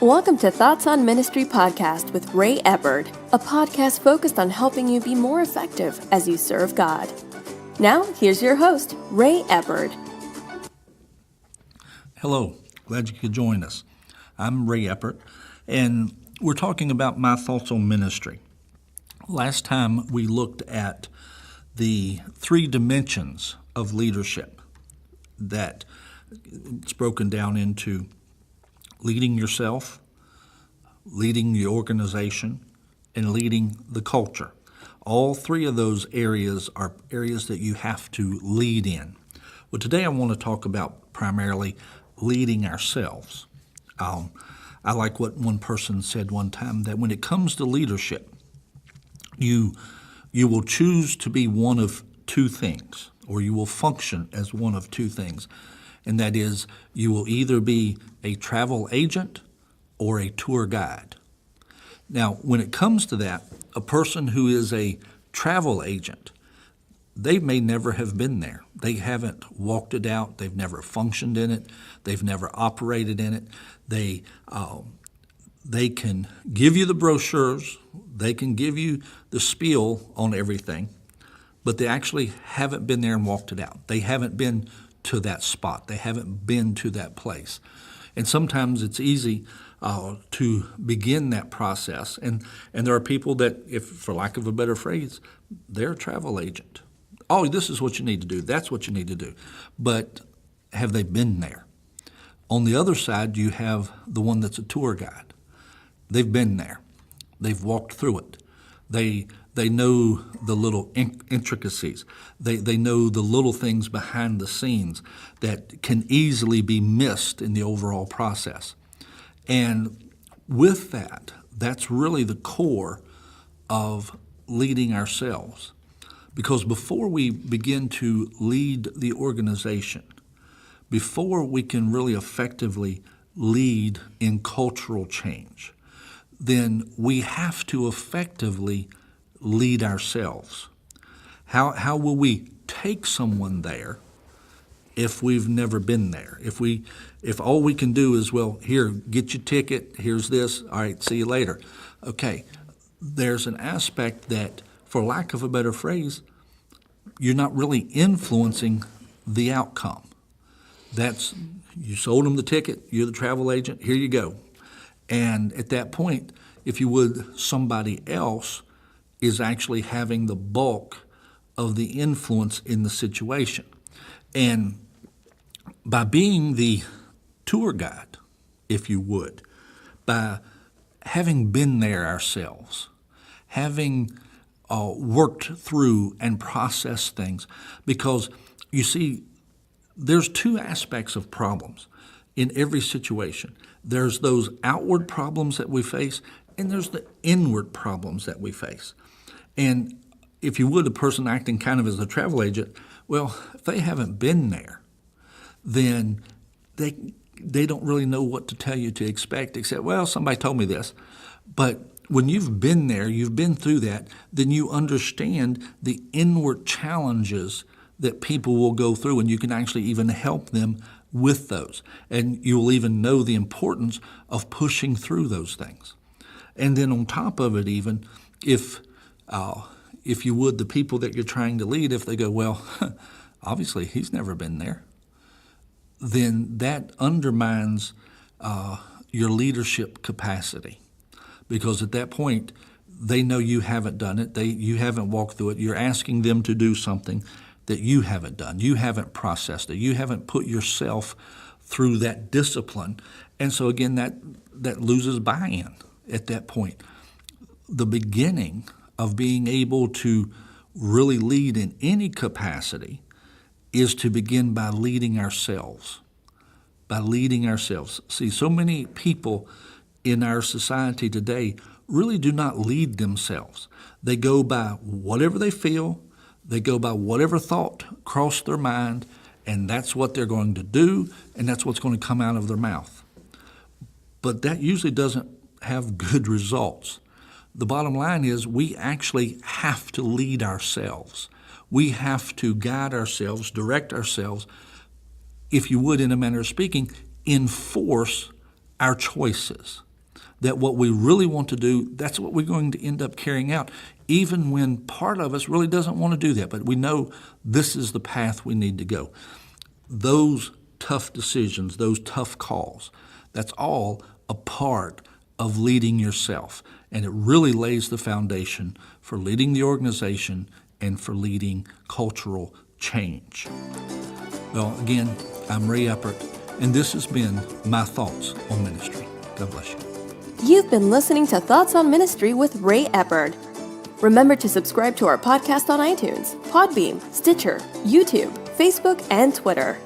Welcome to Thoughts on Ministry podcast with Ray Eppard, a podcast focused on helping you be more effective as you serve God. Now, here's your host, Ray Eppard. Hello, glad you could join us. I'm Ray Eppard, and we're talking about my thoughts on ministry. Last time we looked at the three dimensions of leadership that it's broken down into leading yourself, leading the organization, and leading the culture. All three of those areas are areas that you have to lead in. Well, today I want to talk about primarily leading ourselves. I like what one person said one time, that when it comes to leadership, you will choose to be one of two things, or you will function as one of two things. And that is, you will either be a travel agent or a tour guide. Now, when it comes to that, a person who is a travel agent, they may never have been there. They haven't walked it out. They've never functioned in it. They've never operated in it. They can give you the brochures. They can give you the spiel on everything, but they actually haven't been there and walked it out. They haven't been to that spot. They haven't been to that place. And sometimes it's easy to begin that process. And there are people that, if for lack of a better phrase, they're a travel agent. Oh, this is what you need to do. That's what you need to do. But have they been there? On the other side, you have the one that's a tour guide. They've been there. They've walked through it. They know the little intricacies. They know the little things behind the scenes that can easily be missed in the overall process. And with that, that's really the core of leading ourselves. Because before we begin to lead the organization, before we can really effectively lead in cultural change, then we have to effectively lead ourselves. How will we take someone there if we've never been there? If all we can do is, well, here, get your ticket, here's this, all right, see you later. Okay, there's an aspect that, for lack of a better phrase, you're not really influencing the outcome. That's, you sold them the ticket, you're the travel agent, here you go. And at that point, if you would, somebody else is actually having the bulk of the influence in the situation. And by being the tour guide, if you would, by having been there ourselves, having worked through and processed things, because you see, there's two aspects of problems in every situation. There's those outward problems that we face, and there's the inward problems that we face. And if you would, a person acting kind of as a travel agent, well, if they haven't been there, then they don't really know what to tell you to expect, except, well, somebody told me this. But when you've been there, you've been through that, then you understand the inward challenges that people will go through, and you can actually even help them with those. And you'll even know the importance of pushing through those things. And then on top of it, even if you would, the people that you're trying to lead, if they go, well, obviously he's never been there, then that undermines your leadership capacity. Because at that point, they know you haven't done it. You haven't walked through it. You're asking them to do something that you haven't done. You haven't processed it. You haven't put yourself through that discipline. And so again, that loses buy-in at that point. The beginning of being able to really lead in any capacity is to begin by leading ourselves. By leading ourselves. See, so many people in our society today really do not lead themselves. They go by whatever they feel, they go by whatever thought crossed their mind, and that's what they're going to do, and that's what's going to come out of their mouth. But that usually doesn't have good results. The bottom line is we actually have to lead ourselves. We have to guide ourselves, direct ourselves, if you would, in a manner of speaking, enforce our choices. that what we really want to do, that's what we're going to end up carrying out, even when part of us really doesn't want to do that. But we know this is the path we need to go. Those tough decisions, those tough calls, that's all a part of leading yourself. And it really lays the foundation for leading the organization and for leading cultural change. Well, again, I'm Ray Eppert, and this has been My Thoughts on Ministry. God bless you. You've been listening to Thoughts on Ministry with Ray Eppert. Remember to subscribe to our podcast on iTunes, Podbean, Stitcher, YouTube, Facebook, and Twitter.